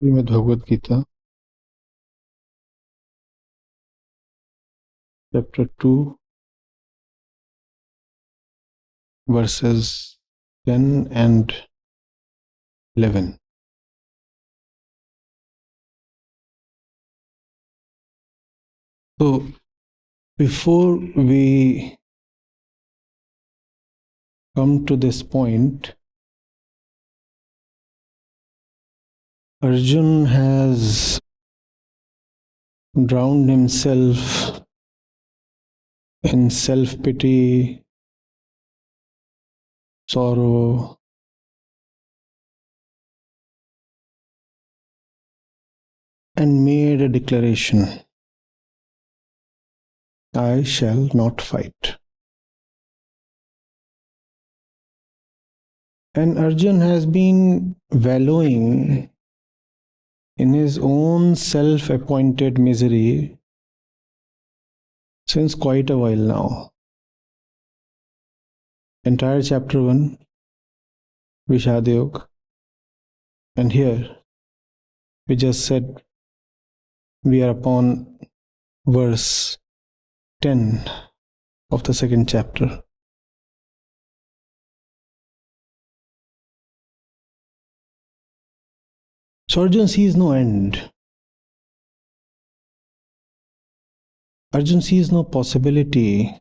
Srimad Bhagavad Gita, chapter 2, verses 10 and 11. So, before we come to this point, Arjun has drowned himself in self-pity, sorrow, and made a declaration, I shall not fight. And Arjun has been wallowing in his own self-appointed misery since quite a while now. Entire chapter 1, Vishadayog, and here we just said we are upon verse 10 of the second chapter. So Arjun sees no end. Arjun sees no possibility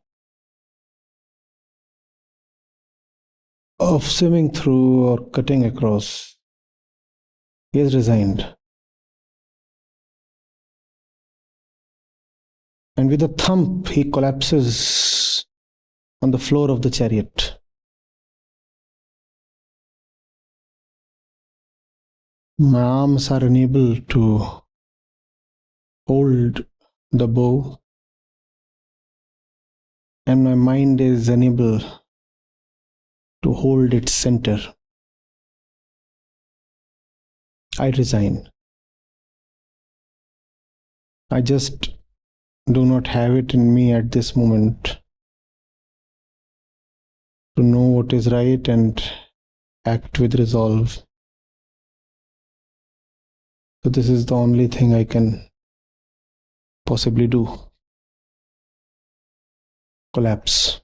of swimming through or cutting across. He has resigned. And with a thump, he collapses on the floor of the chariot. My arms are unable to hold the bow, and my mind is unable to hold its center. I resign. I just do not have it in me at this moment to know what is right and act with resolve. So this is the only thing I can possibly do. Collapse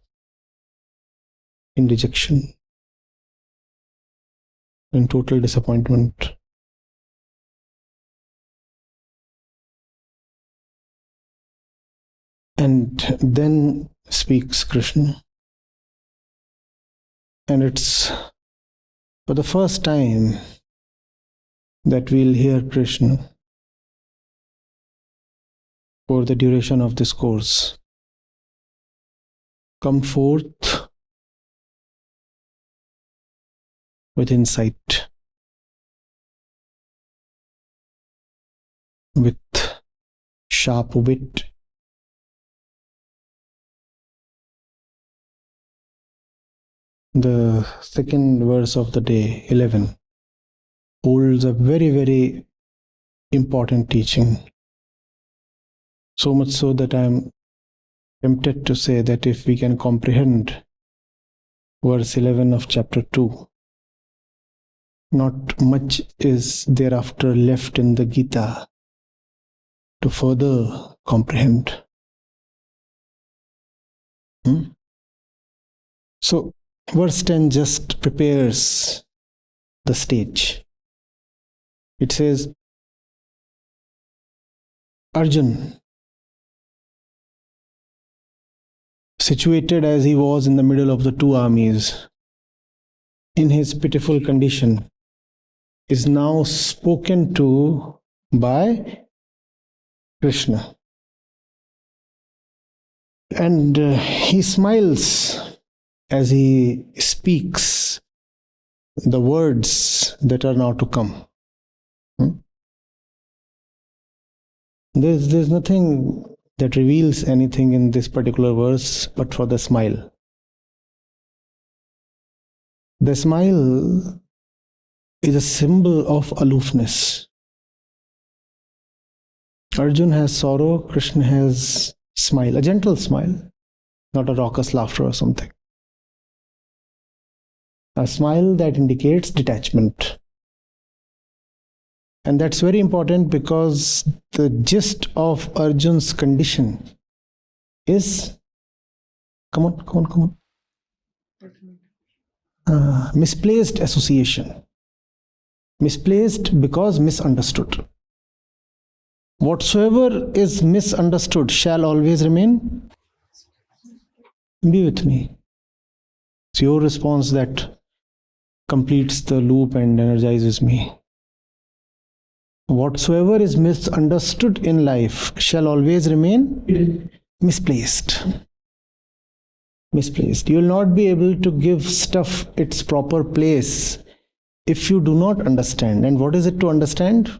in dejection, in total disappointment. And then speaks Krishna. And it's for the first time that we'll hear Krishna for the duration of this course come forth with insight, with sharp wit, the second verse of the day, 11, holds a very, very important teaching. So much so that I am tempted to say that if we can comprehend verse 11 of chapter 2, not much is thereafter left in the Gita to further comprehend. So, verse 10 just prepares the stage. It says, Arjun, situated as he was in the middle of the two armies, in his pitiful condition, is now spoken to by Krishna. And he smiles as he speaks the words that are now to come. There's nothing that reveals anything in this particular verse but for the smile. The smile is a symbol of aloofness. Arjun has sorrow, Krishna has smile, a gentle smile, not a raucous laughter or something. A smile that indicates detachment. And that's very important because the gist of Arjun's condition is, come on. Misplaced association. Misplaced because misunderstood. Whatsoever is misunderstood shall always remain. Be with me. It's your response that completes the loop and energizes me. Whatsoever is misunderstood in life shall always remain misplaced. Misplaced. You will not be able to give stuff its proper place if you do not understand. And what is it to understand?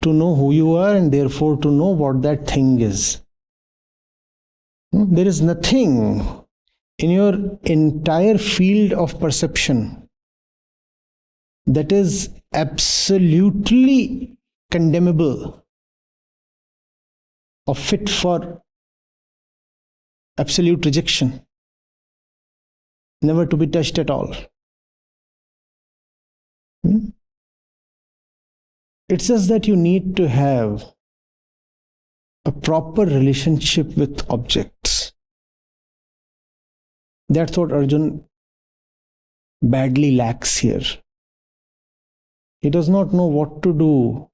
To know who you are and therefore to know what that thing is. There is nothing in your entire field of perception that is absolutely condemnable or fit for absolute rejection, never to be touched at all. It's just that you need to have a proper relationship with objects. That's what Arjun badly lacks here. He does not know what to do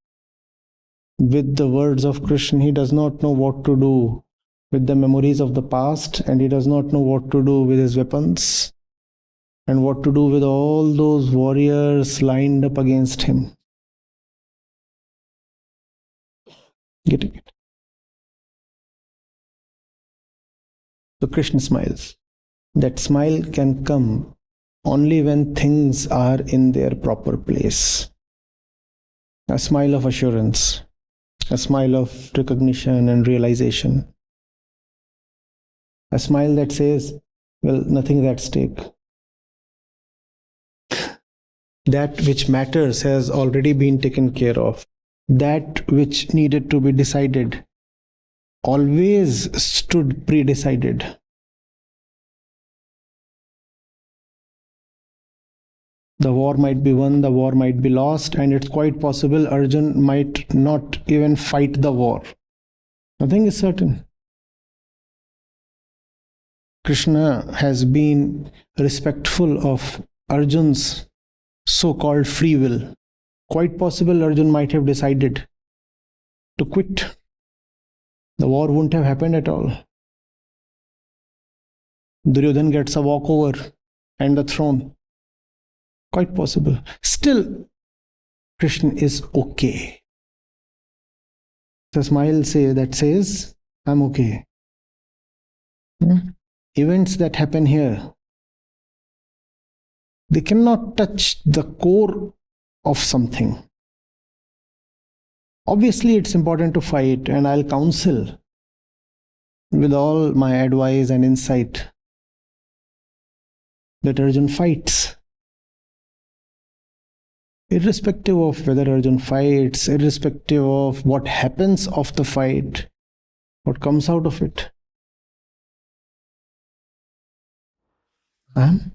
with the words of Krishna. He does not know what to do with the memories of the past, and he does not know what to do with his weapons and what to do with all those warriors lined up against him. Getting it? So Krishna smiles. That smile can come only when things are in their proper place. A smile of assurance, a smile of recognition and realization. A smile that says, well, nothing is at stake. That which matters has already been taken care of. That which needed to be decided always stood pre-decided. The war might be won, the war might be lost, and it's quite possible Arjun might not even fight the war. Nothing is certain. Krishna has been respectful of Arjun's so-called free will. Quite possible Arjun might have decided to quit. The war wouldn't have happened at all. Duryodhan gets a walkover and the throne. Quite possible. Still, Krishna is okay. The smile that says, I'm okay. Events that happen here, they cannot touch the core of something. Obviously, it's important to fight, and I'll counsel with all my advice and insight that Arjun fights. Irrespective of whether Arjun fights, irrespective of what happens of the fight, what comes out of it. I'm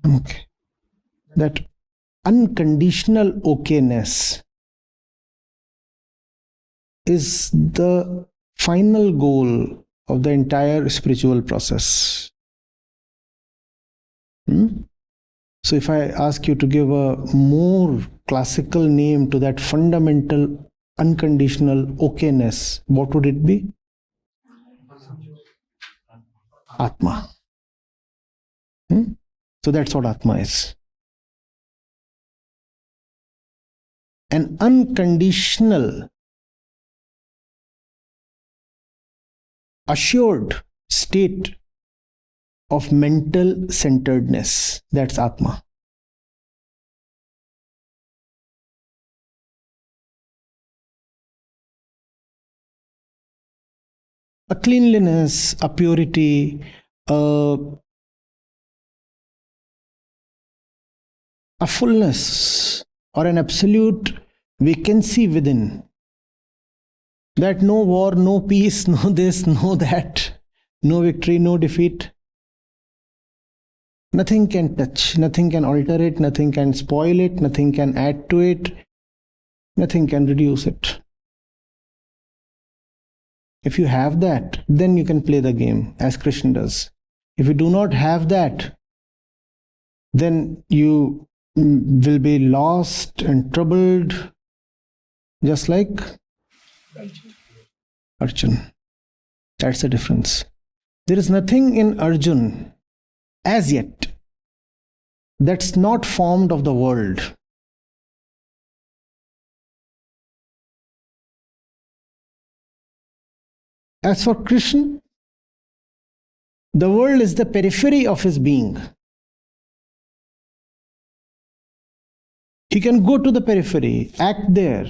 okay. That unconditional okayness is the final goal of the entire spiritual process. So if I ask you to give a more classical name to that fundamental unconditional okayness, what would it be? Atma. So that's what Atma is. An unconditional, assured state of mental centeredness. That's Atma. A cleanliness, a purity, a fullness or an absolute vacancy within. That no war, no peace, no this, no that, no victory, no defeat. Nothing can touch, nothing can alter it, nothing can spoil it, nothing can add to it, nothing can reduce it. If you have that, then you can play the game as Krishna does. If you do not have that, then you will be lost and troubled, just like Arjun. That's the difference. There is nothing in Arjun as yet that's not formed of the world. As for Krishna, the world is the periphery of his being. He can go to the periphery, act there,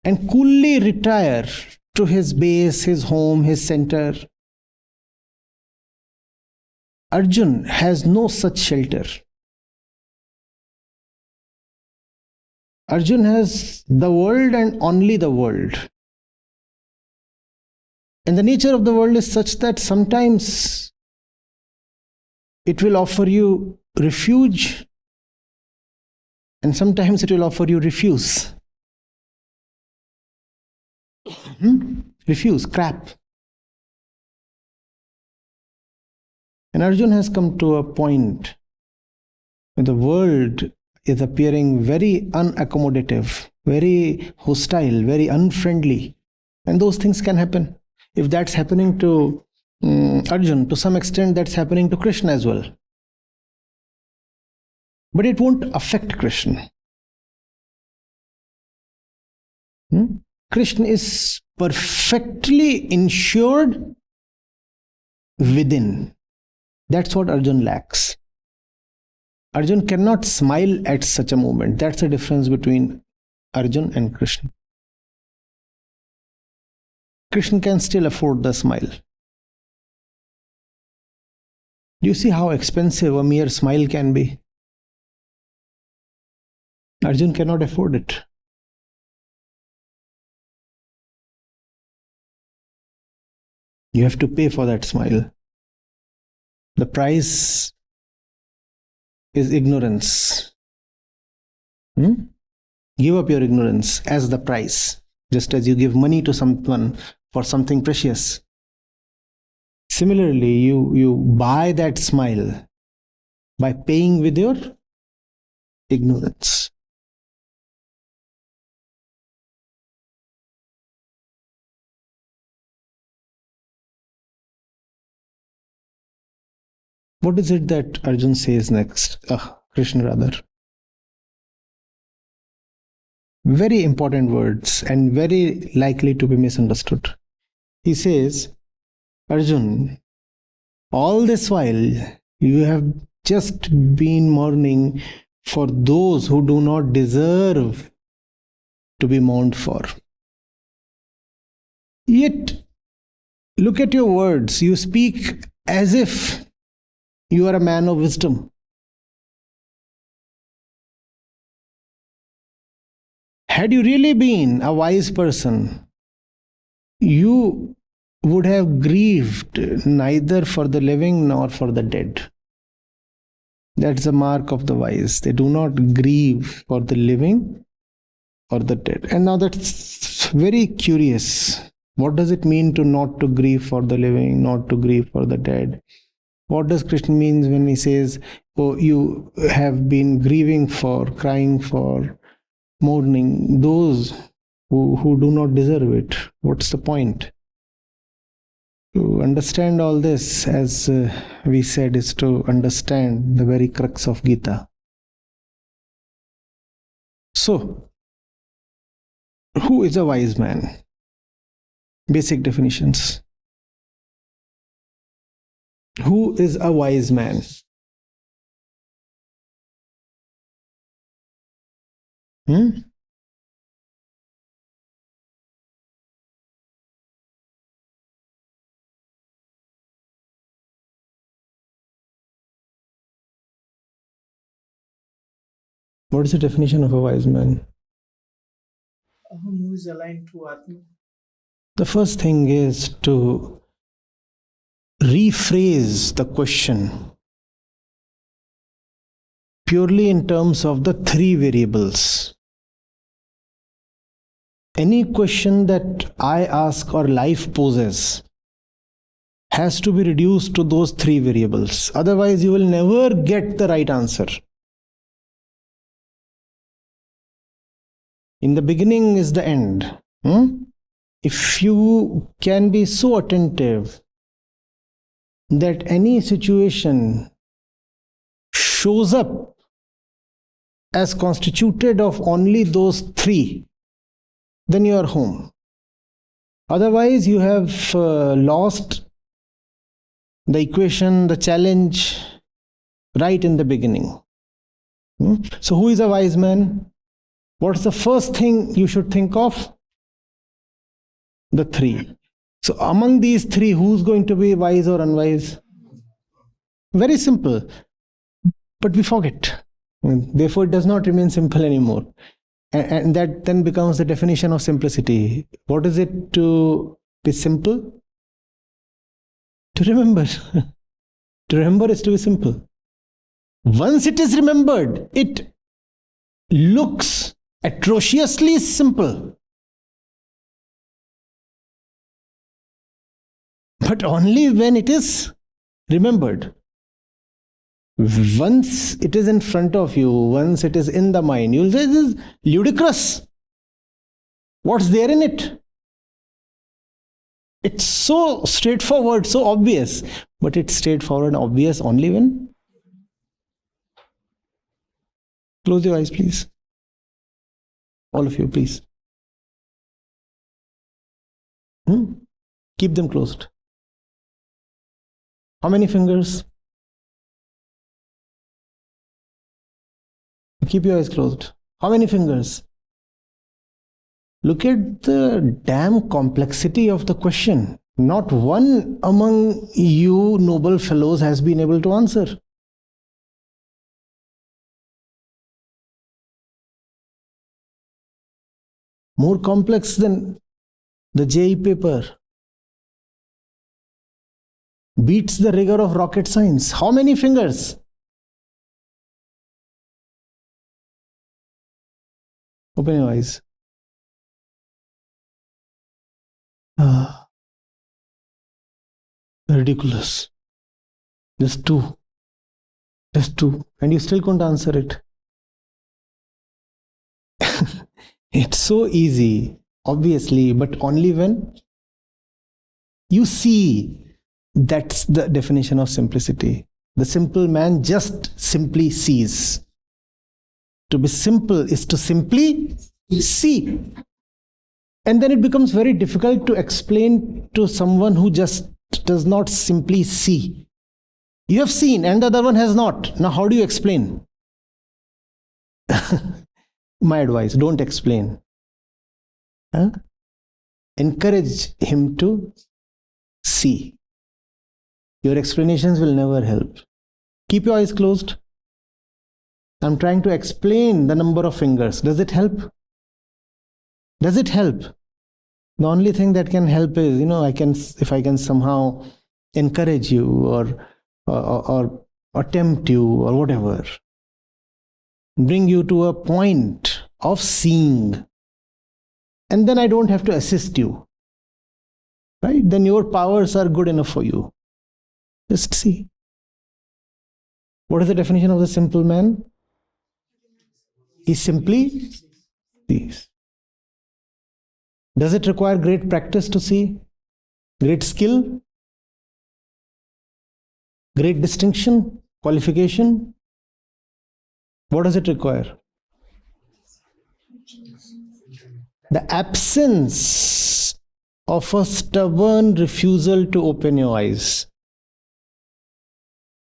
and coolly retire to his base, his home, his center. Arjun has no such shelter. Arjun has the world and only the world. And the nature of the world is such that sometimes it will offer you refuge, and sometimes it will offer you refuse. Refuse, crap. And Arjun has come to a point where the world is appearing very unaccommodative, very hostile, very unfriendly. And those things can happen. If that's happening to Arjun, to some extent that's happening to Krishna as well. But it won't affect Krishna. Krishna is perfectly insured within. That's what Arjun lacks. Arjun cannot smile at such a moment. That's the difference between Arjun and Krishna. Krishna can still afford the smile. Do you see how expensive a mere smile can be? Arjun cannot afford it. You have to pay for that smile. The price is ignorance. Give up your ignorance as the price, just as you give money to someone for something precious. Similarly, you buy that smile by paying with your ignorance. What is it that Arjun says next? Krishna rather. Very important words and very likely to be misunderstood. He says, Arjun, all this while you have just been mourning for those who do not deserve to be mourned for. Yet, look at your words. You speak as if you are a man of wisdom. Had you really been a wise person, you would have grieved neither for the living nor for the dead. That's the mark of the wise. They do not grieve for the living or the dead. And now that's very curious. What does it mean to not to grieve for the living, not to grieve for the dead? What does Krishna mean when he says, oh, you have been grieving for, crying for, mourning those who do not deserve it? What's the point? To understand all this, as we said, is to understand the very crux of Gita. So, who is a wise man? Basic definitions. Who is a wise man? What is the definition of a wise man? Who is aligned to Atma? The first thing is to rephrase the question. purely in terms of the three variables. Any question that I ask or life poses has to be reduced to those three variables. Otherwise, you will never get the right answer. In the beginning is the end. If you can be so attentive that any situation shows up as constituted of only those three, then you are home. Otherwise, you have lost the equation, the challenge right in the beginning. So who is a wise man? What's the first thing you should think of? The three. So among these three, who's going to be wise or unwise? Very simple. But we forget. Therefore, it does not remain simple anymore. And that then becomes the definition of simplicity. What is it to be simple? To remember. To remember is to be simple. Once it is remembered, it looks atrociously simple. But only when it is remembered. Once it is in front of you, once it is in the mind, you'll say, this is ludicrous. What's there in it? It's so straightforward, so obvious. But it's straightforward and obvious only when... Close your eyes, please. All of you, please. Keep them closed. How many fingers? Keep your eyes closed. How many fingers? Look at the damn complexity of the question. Not one among you noble fellows has been able to answer. More complex than the JEE paper. Beats the rigor of rocket science. How many fingers? Open your eyes. Ridiculous. Just two. Just two. And you still couldn't answer it. It's so easy, obviously, but only when you see. That's the definition of simplicity. The simple man just simply sees. To be simple is to simply see. And then it becomes very difficult to explain to someone who just does not simply see. You have seen and the other one has not. Now how do you explain? My advice, don't explain. Encourage him to see. Your explanations will never help. Keep your eyes closed. I'm trying to explain the number of fingers. Does it help? Does it help? The only thing that can help is, if I can somehow encourage you or tempt you or whatever. Bring you to a point of seeing. And then I don't have to assist you. Right? Then your powers are good enough for you. Just see. What is the definition of the simple man? He simply sees. Does it require great practice to see? Great skill? Great distinction? Qualification? What does it require? The absence of a stubborn refusal to open your eyes.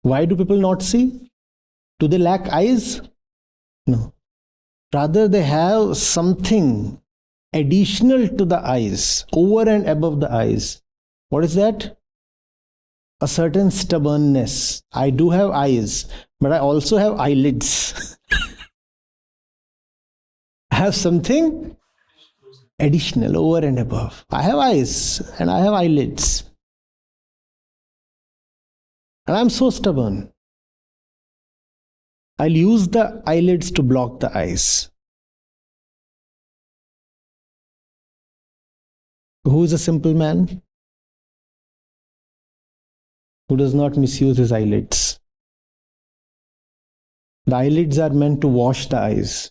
Why do people not see? Do they lack eyes? No. Rather, they have something additional to the eyes, over and above the eyes. What is that? A certain stubbornness. I do have eyes, but I also have eyelids. I have something additional, over and above. I have eyes and I have eyelids. And I'm so stubborn. I'll use the eyelids to block the eyes. Who is a simple man? Who does not misuse his eyelids. The eyelids are meant to wash the eyes,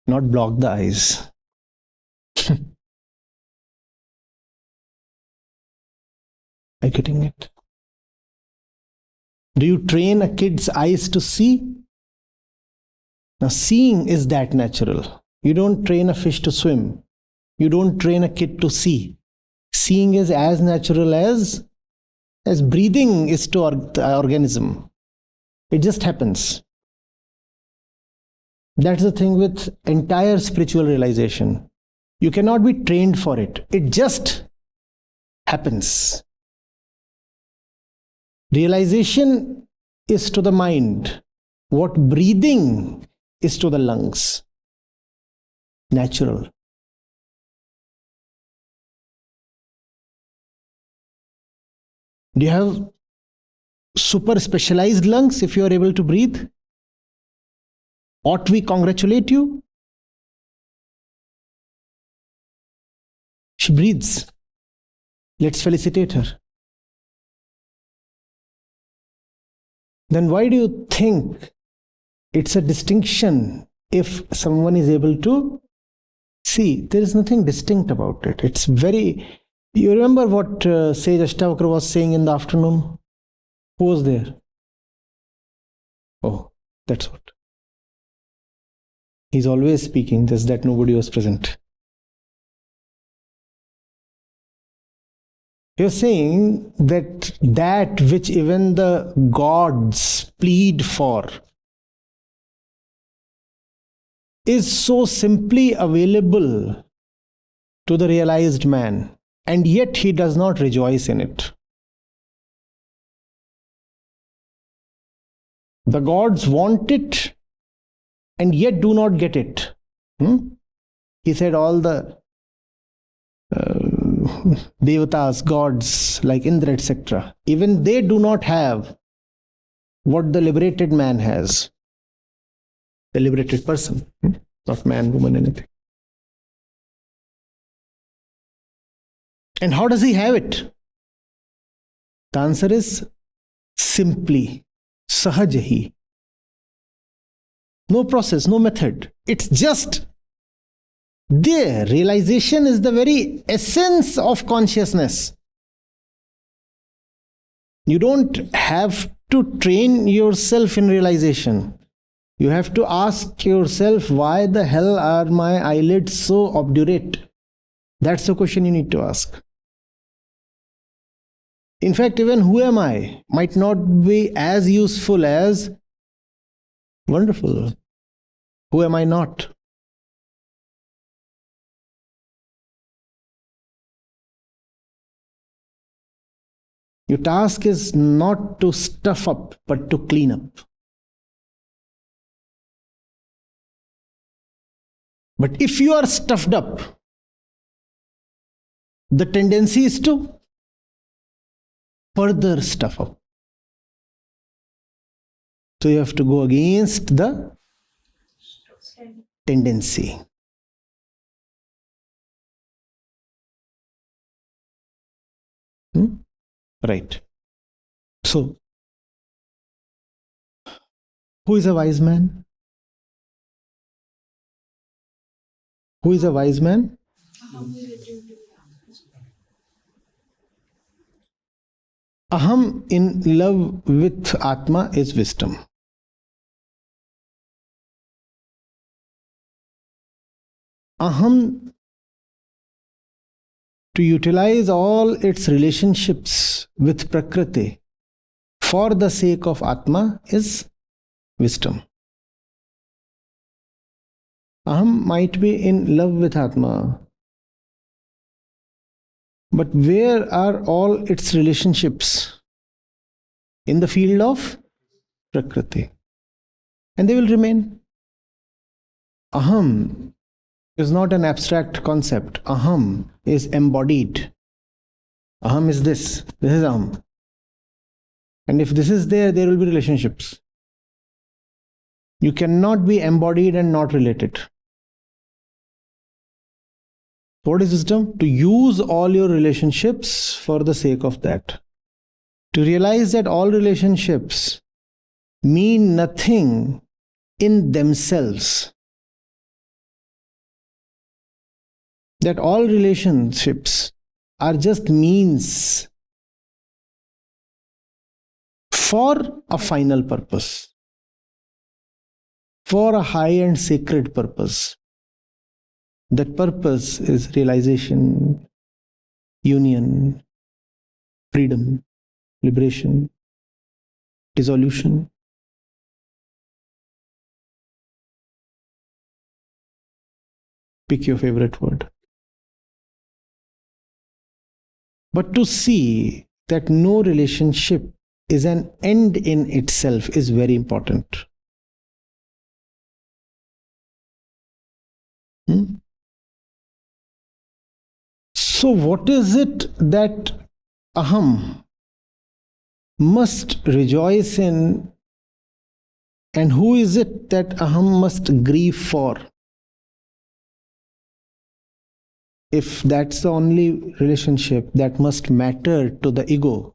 not block the eyes. Are you getting it? Do you train a kid's eyes to see? Now, seeing is that natural. You don't train a fish to swim. You don't train a kid to see. Seeing is as natural as breathing is to the organism. It just happens. That's the thing with entire spiritual realization. You cannot be trained for it. It just happens. Realization is to the mind what breathing is to the lungs. Natural. Do you have super specialized lungs if you are able to breathe? Ought we congratulate you? She breathes. Let's felicitate her. Then why do you think it's a distinction if someone is able to see? There is nothing distinct about it. It's very... You remember what Sage Ashtavakra was saying in the afternoon? Who was there? Oh, that's what. He's always speaking, just that nobody was present. You're saying that which even the gods plead for is so simply available to the realized man, and yet he does not rejoice in it. The gods want it and yet do not get it. He said all the devatas, gods like Indra, etc., even they do not have what the liberated man has. The liberated person, not man, woman, anything. And how does he have it? The answer is simply, sahajahi. No process, no method. It's just there. Realization is the very essence of consciousness. You don't have to train yourself in realization. You have to ask yourself, why the hell are my eyelids so obdurate? That's the question you need to ask. In fact, even who am I might not be as useful as wonderful. Who am I not? Your task is not to stuff up, but to clean up. But if you are stuffed up, the tendency is to further stuff up. So you have to go against the tendency. Right. So, who is a wise man? Who is a wise man? Aham in love with Atma is wisdom. Aham, to utilize all its relationships with Prakriti for the sake of Atma is wisdom. Aham might be in love with Atma, but where are all its relationships? In the field of Prakriti. And they will remain. Aham is not an abstract concept. Aham is embodied. Aham is this. This is Aham. And if this is there, there will be relationships. You cannot be embodied and not related. What is wisdom? To use all your relationships for the sake of that. To realize that all relationships mean nothing in themselves. That all relationships are just means for a final purpose, for a high and sacred purpose. That purpose is realization, union, freedom, liberation, dissolution. Pick your favorite word. But to see that no relationship is an end in itself is very important. So what is it that aham must rejoice in, and who is it that aham must grieve for? If that's the only relationship that must matter to the ego,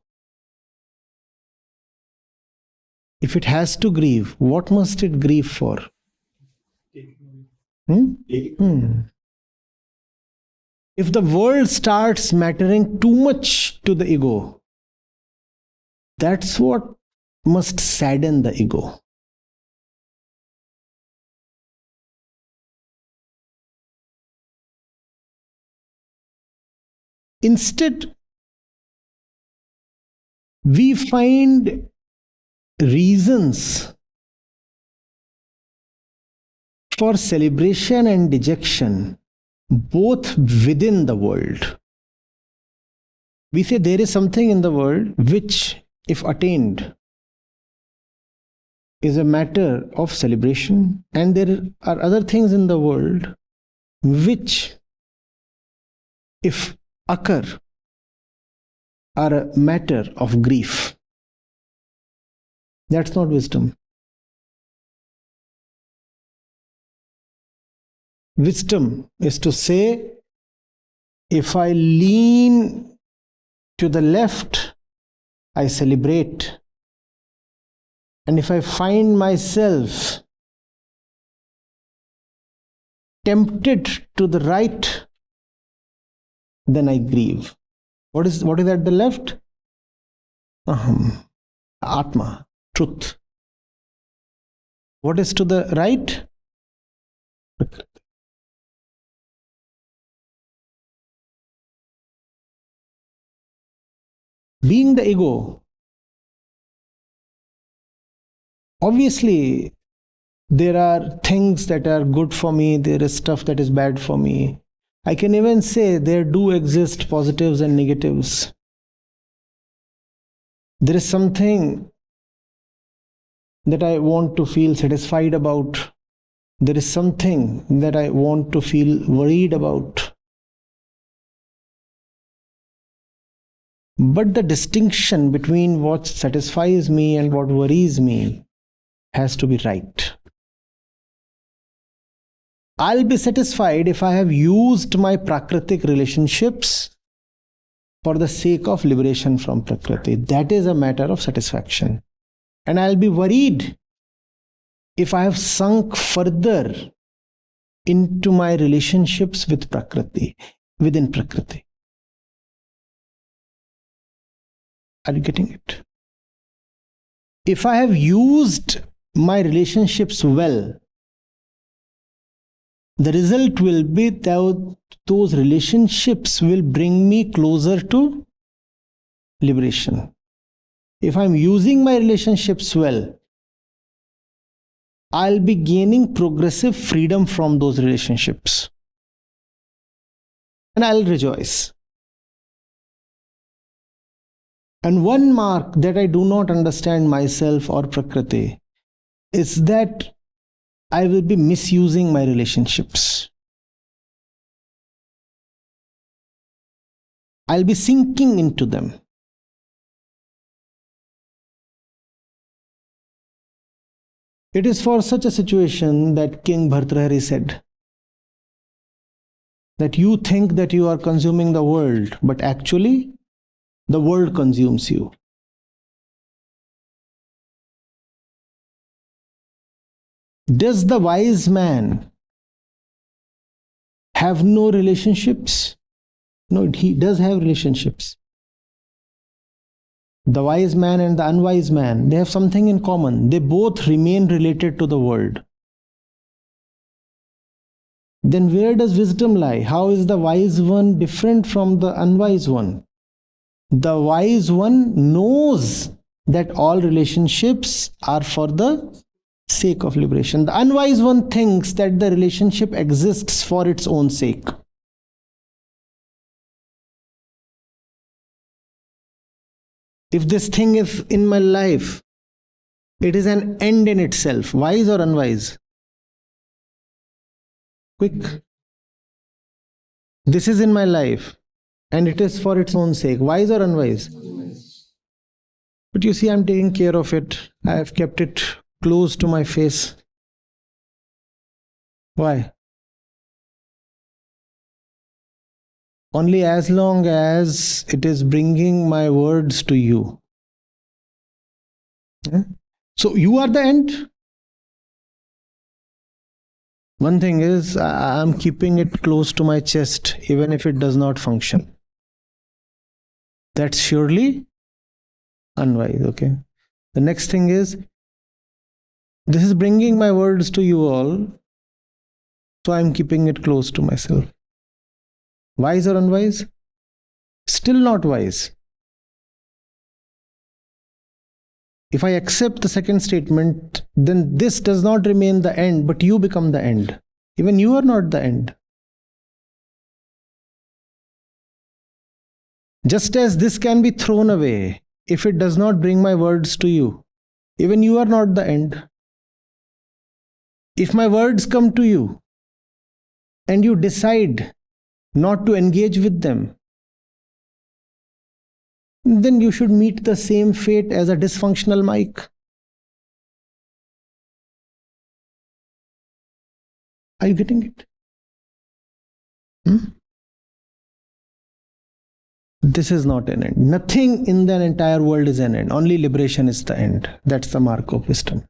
if it has to grieve, what must it grieve for? If the world starts mattering too much to the ego, that's what must sadden the ego. Instead, we find reasons for celebration and dejection both within the world. We say there is something in the world which, if attained, is a matter of celebration, and there are other things in the world which, if occur, are a matter of grief. That's not wisdom. Wisdom is to say, if I lean to the left, I celebrate. And if I find myself tempted to the right, then I grieve. What is at the left? Aham, Atma, truth. What is to the right? Being the ego, obviously there are things that are good for me, there is stuff that is bad for me. I can even say there do exist positives and negatives. There is something that I want to feel satisfied about. There is something that I want to feel worried about. But the distinction between what satisfies me and what worries me has to be right. I'll be satisfied if I have used my prakritic relationships for the sake of liberation from prakriti. That is a matter of satisfaction. And I'll be worried if I have sunk further into my relationships with prakriti, within prakriti. Are you getting it? If I have used my relationships well, the result will be that those relationships will bring me closer to liberation. If I'm using my relationships well, I'll be gaining progressive freedom from those relationships. And I'll rejoice. And one mark that I do not understand myself or Prakriti is that I will be misusing my relationships. I'll be sinking into them. It is for such a situation that King Bhartrahari said that you think that you are consuming the world, but actually the world consumes you. Does the wise man have no relationships? No, he does have relationships. The wise man and the unwise man, they have something in common. They both remain related to the world. Then where does wisdom lie? How is the wise one different from the unwise one? The wise one knows that all relationships are for the sake of liberation. The unwise one thinks that the relationship exists for its own sake. If this thing is in my life, it is an end in itself. Wise or unwise? Quick. This is in my life and it is for its own sake. Wise or unwise? But you see, I'm taking care of it. I have kept it close to my face. Why? Only as long as it is bringing my words to you. So you are the end. One thing is, I'm keeping it close to my chest, even if it does not function. That's surely unwise, okay? The next thing is, this is bringing my words to you all, so I'm keeping it close to myself. Wise or unwise? Still not wise. If I accept the second statement, then this does not remain the end, but you become the end. Even you are not the end. Just as this can be thrown away, if it does not bring my words to you, even you are not the end. If my words come to you, and you decide not to engage with them, then you should meet the same fate as a dysfunctional mic. Are you getting it? This is not an end. Nothing in the entire world is an end. Only liberation is the end. That's the mark of wisdom.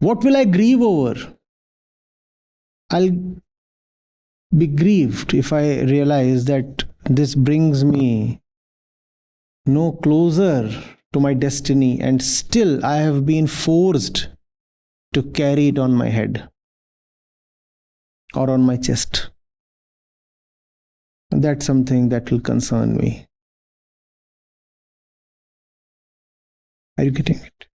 What will I grieve over? I'll be grieved if I realize that this brings me no closer to my destiny, and still I have been forced to carry it on my head or on my chest. That's something that will concern me. Are you getting it?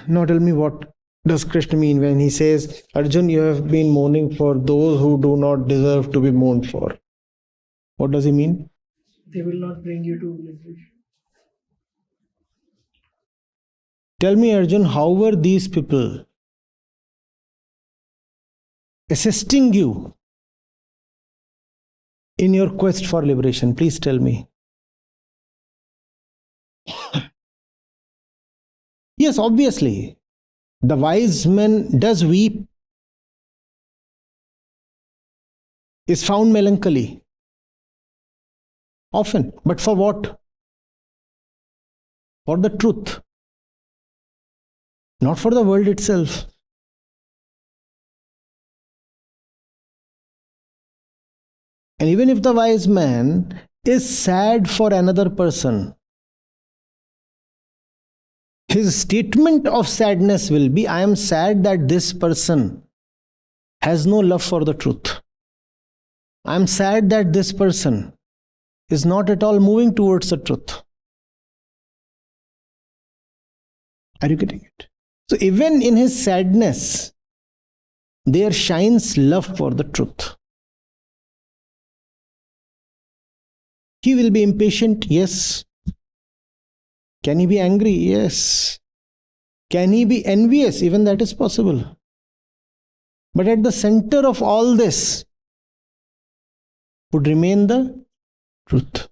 Now tell me, what does Krishna mean when he says, Arjun, you have been mourning for those who do not deserve to be mourned for? What does he mean? They will not bring you to liberation. Tell me, Arjun, how were these people assisting you in your quest for liberation? Please tell me. Yes, obviously. The wise man does weep, is found melancholy. Often. But for what? For the truth. Not for the world itself. And even if the wise man is sad for another person, his statement of sadness will be, I am sad that this person has no love for the truth. I am sad that this person is not at all moving towards the truth. Are you getting it? So even in his sadness, there shines love for the truth. He will be impatient, yes. Can he be angry? Yes. Can he be envious? Even that is possible. But at the center of all this would remain the truth.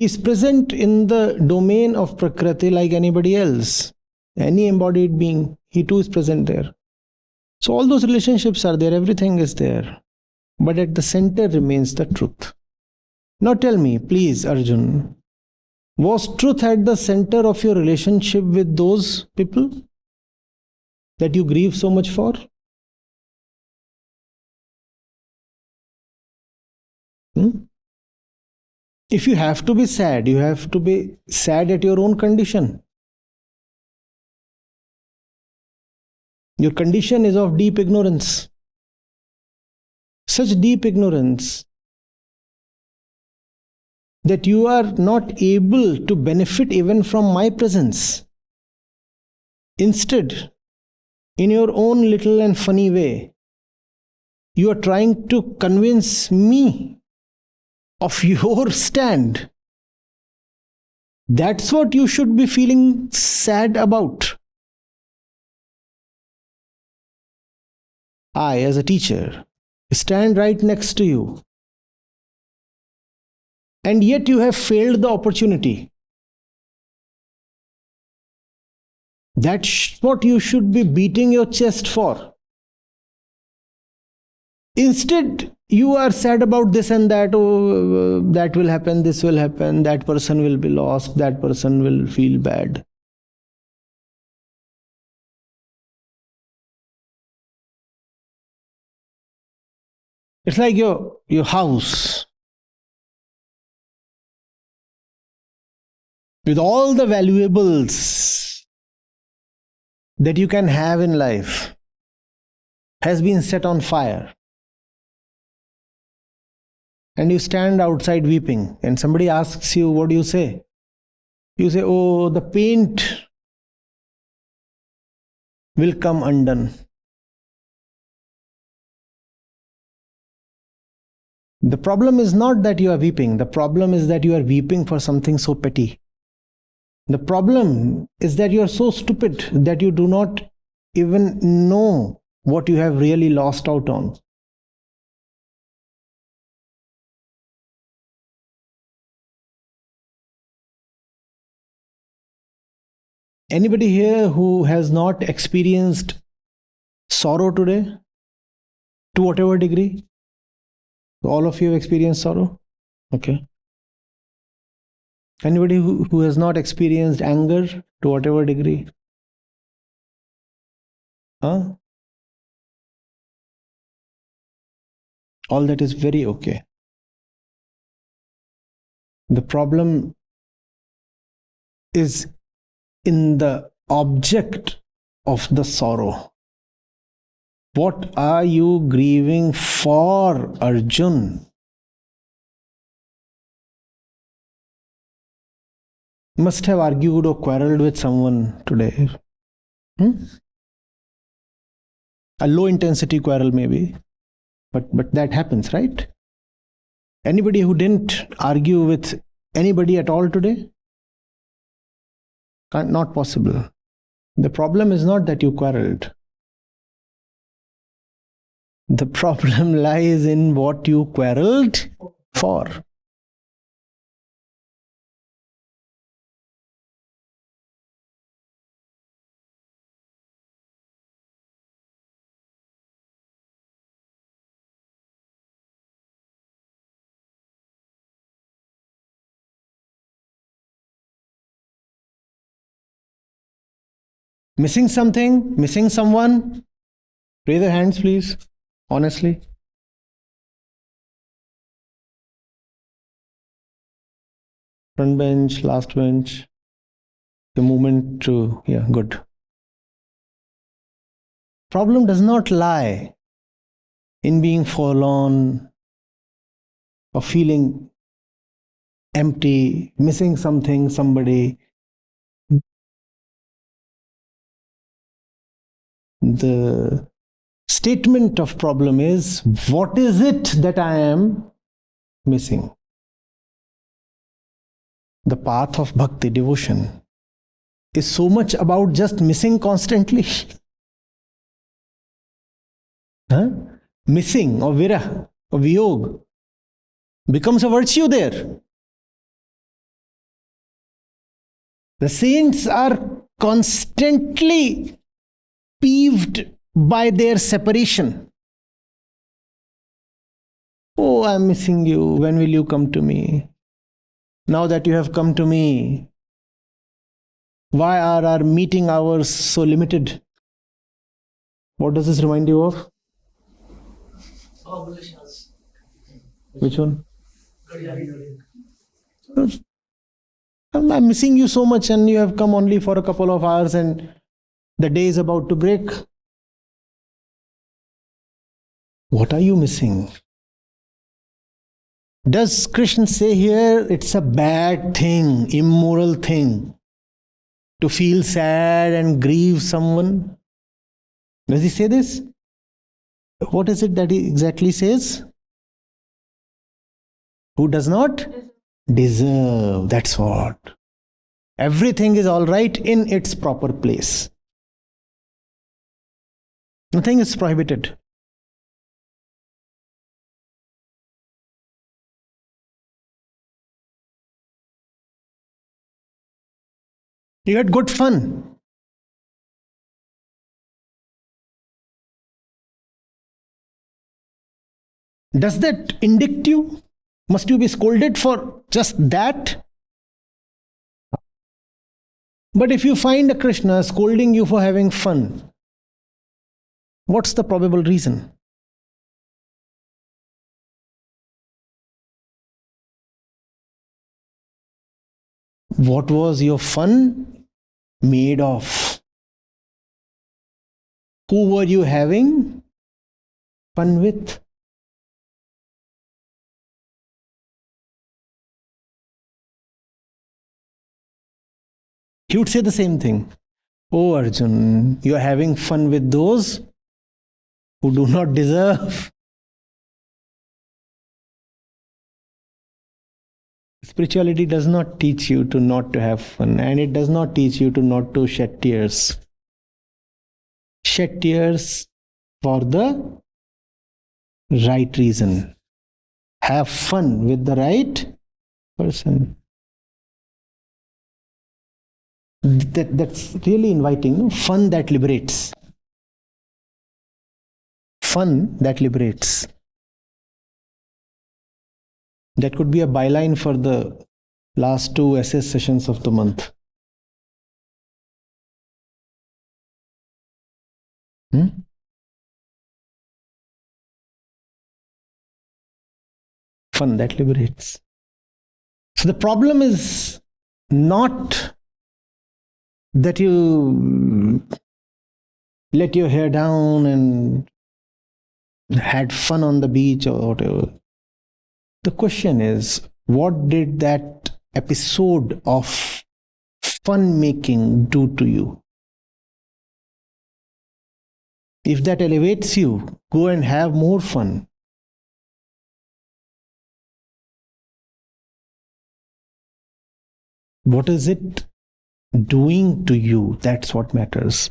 Is present in the domain of Prakriti like anybody else. Any embodied being, he too is present there. So all those relationships are there, everything is there. But at the center remains the truth. Now tell me, please, Arjun, was truth at the center of your relationship with those people that you grieve so much for? If you have to be sad, you have to be sad at your own condition. Your condition is of deep ignorance. Such deep ignorance that you are not able to benefit even from my presence. Instead, in your own little and funny way, you are trying to convince me of your stand. That's what you should be feeling sad about. I, as a teacher, stand right next to you. And yet you have failed the opportunity. That's what you should be beating your chest for. Instead, you are sad about this and that. Oh, that will happen, this will happen, that person will be lost, that person will feel bad. It's like your house with all the valuables that you can have in life has been set on fire. And you stand outside weeping, and somebody asks you, what do you say? You say, oh, the paint will come undone. The problem is not that you are weeping. The problem is that you are weeping for something so petty. The problem is that you are so stupid that you do not even know what you have really lost out on. Anybody here who has not experienced sorrow today, to whatever degree? All of you have experienced sorrow? Okay. Anybody who has not experienced anger, to whatever degree? All that is very okay. The problem is in the object of the sorrow. What are you grieving for, Arjun? You must have argued or quarreled with someone today. A low intensity quarrel maybe, but that happens, right? Anybody who didn't argue with anybody at all today? Not possible. The problem is not that you quarreled. The problem lies in what you quarreled for. Missing something? Missing someone? Raise your hands, please. Honestly. Front bench, last bench. The movement to, yeah, good. Problem does not lie in being forlorn or feeling empty, missing something, somebody. The statement of problem is, what is it that I am missing? The path of bhakti, devotion, is so much about just missing constantly. Missing or virah or viyog becomes a virtue there. The saints are constantly peeved by their separation. Oh, I'm missing you. When will you come to me? Now that you have come to me, why are our meeting hours so limited? What does this remind you of? Which one? I'm missing you so much, and you have come only for a couple of hours and the day is about to break. What are you missing? Does Krishna say here it's a bad thing, immoral thing to feel sad and grieve someone? Does he say this? What is it that he exactly says? Who does not deserve. That's what. Everything is all right in its proper place. Nothing is prohibited. You had good fun. Does that indict you? Must you be scolded for just that? But if you find a Krishna scolding you for having fun, what's the probable reason? What was your fun made of? Who were you having fun with? He would say the same thing. Oh Arjun, you are having fun with those who do not deserve. Spirituality does not teach you to not to have fun, and it does not teach you to not to shed tears. Shed tears for the right reason. Have fun with the right person. That's really inviting. No? Fun that liberates. Fun that liberates. That could be a byline for the last 2 SS sessions of the month. Fun that liberates. So the problem is not that you let your hair down and had fun on the beach or whatever. The question is, what did that episode of fun making do to you? If that elevates you, go and have more fun. What is it doing to you? That's what matters.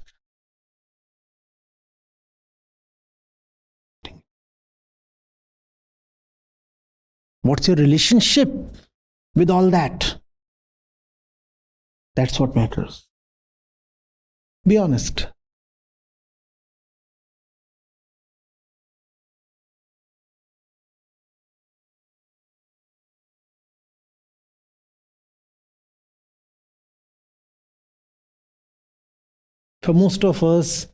What's your relationship with all that? That's what matters. Be honest. For most of us,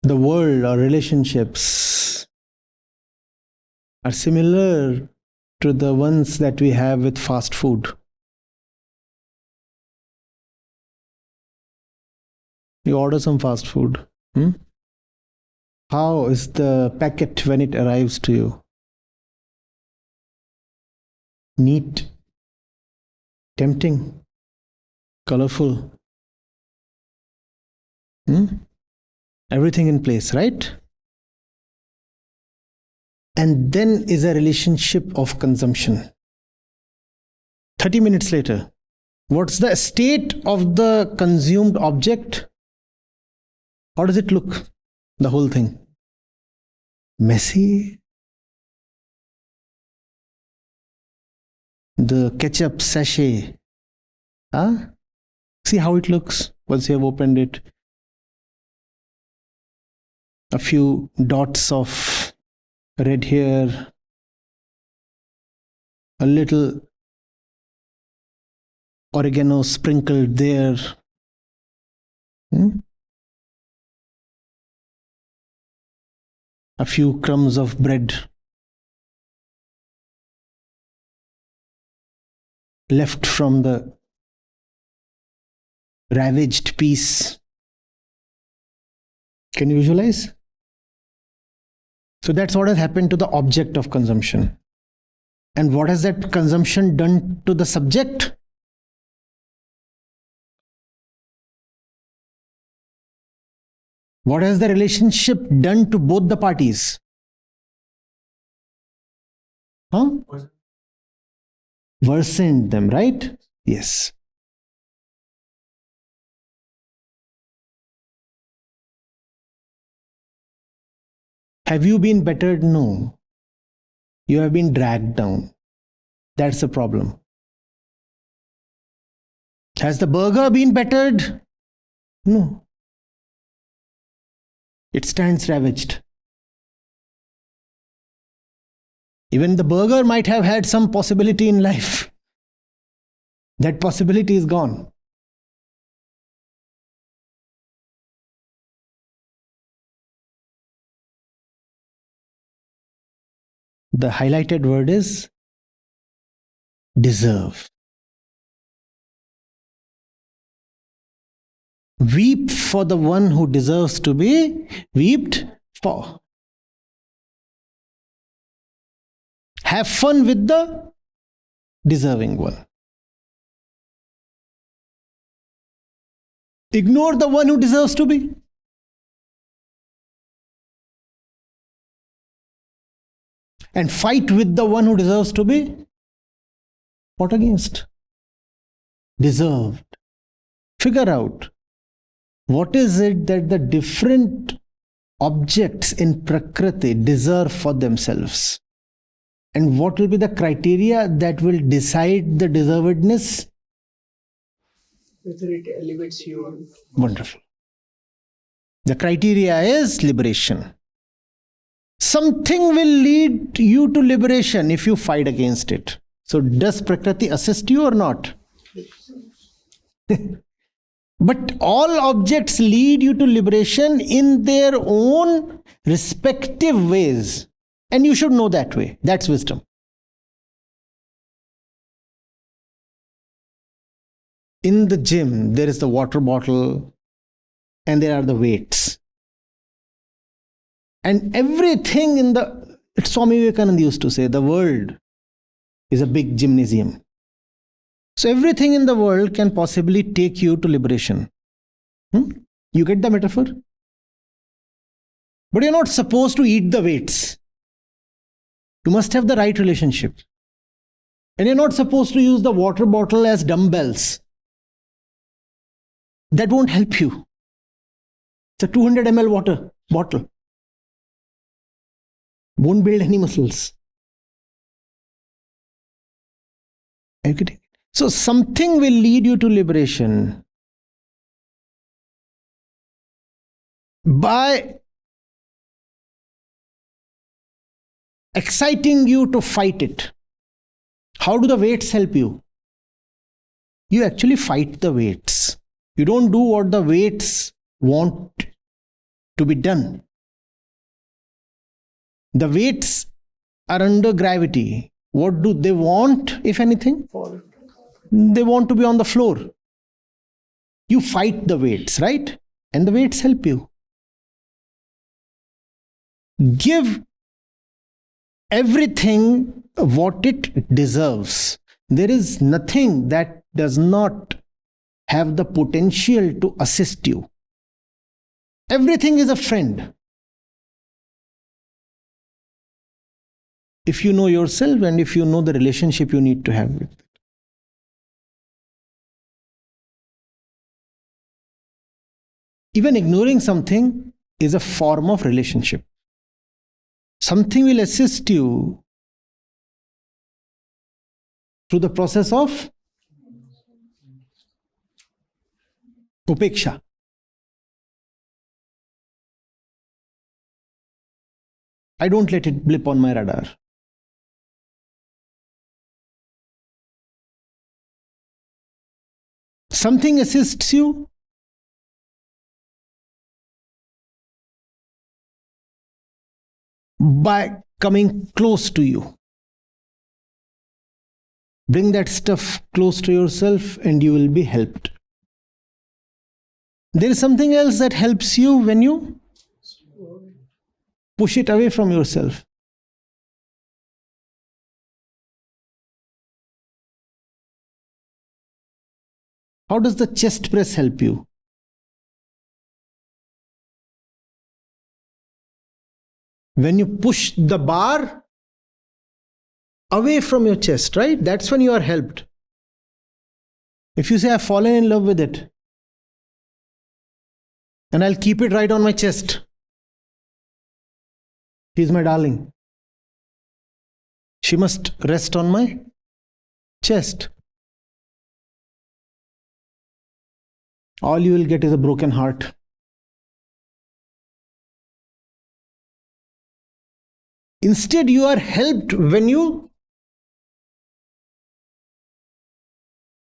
the world or relationships are similar to the ones that we have with fast food. You order some fast food. How is the packet when it arrives to you? Neat, tempting, colorful. Everything in place, right? And then is a relationship of consumption. 30 minutes later, what's the state of the consumed object? How does it look? The whole thing. Messy. The ketchup sachet. See how it looks once you have opened it. A few dots of red here, a little oregano sprinkled there. A few crumbs of bread left from the ravaged piece. Can you visualize? So that's what has happened to the object of consumption. And what has that consumption done to the subject? What has the relationship done to both the parties? Worsened them, right? Yes. Have you been bettered? No. You have been dragged down. That's the problem. Has the burger been bettered? No. It stands ravaged. Even the burger might have had some possibility in life. That possibility is gone. The highlighted word is deserve. Weep for the one who deserves to be wept for. Have fun with the deserving one. Ignore the one who deserves to be. And fight with the one who deserves to be fought against. Deserved. Figure out what is it that the different objects in Prakriti deserve for themselves. And what will be the criteria that will decide the deservedness? Whether it elevates you. Wonderful. The criteria is liberation. Something will lead you to liberation if you fight against it. So does Prakriti assist you or not? But all objects lead you to liberation in their own respective ways. And you should know that way. That's wisdom. In the gym, there is the water bottle and there are the weights. And everything in the, Swami Vivekananda used to say, the world is a big gymnasium. So everything in the world can possibly take you to liberation. You get the metaphor? But you're not supposed to eat the weights. You must have the right relationship. And you're not supposed to use the water bottle as dumbbells. That won't help you. It's a 200 ml water bottle. Won't build any muscles. Are you getting it? So something will lead you to liberation by exciting you to fight it. How do the weights help you? You actually fight the weights. You don't do what the weights want to be done. The weights are under gravity. What do they want, if anything? Fall. They want to be on the floor. You fight the weights, right? And the weights help you. Give everything what it deserves. There is nothing that does not have the potential to assist you. Everything is a friend. If you know yourself and if you know the relationship you need to have with it. Even ignoring something is a form of relationship. Something will assist you through the process of Upeksha. I don't let it blip on my radar. Something assists you. By coming close to you. Bring that stuff close to yourself and you will be helped. There is something else that helps you when you push it away from yourself. How does the chest press help you? When you push the bar away from your chest, right? That's when you are helped. If you say, I've fallen in love with it, and I'll keep it right on my chest. She's my darling. She must rest on my chest. All you will get is a broken heart. Instead, you are helped when you...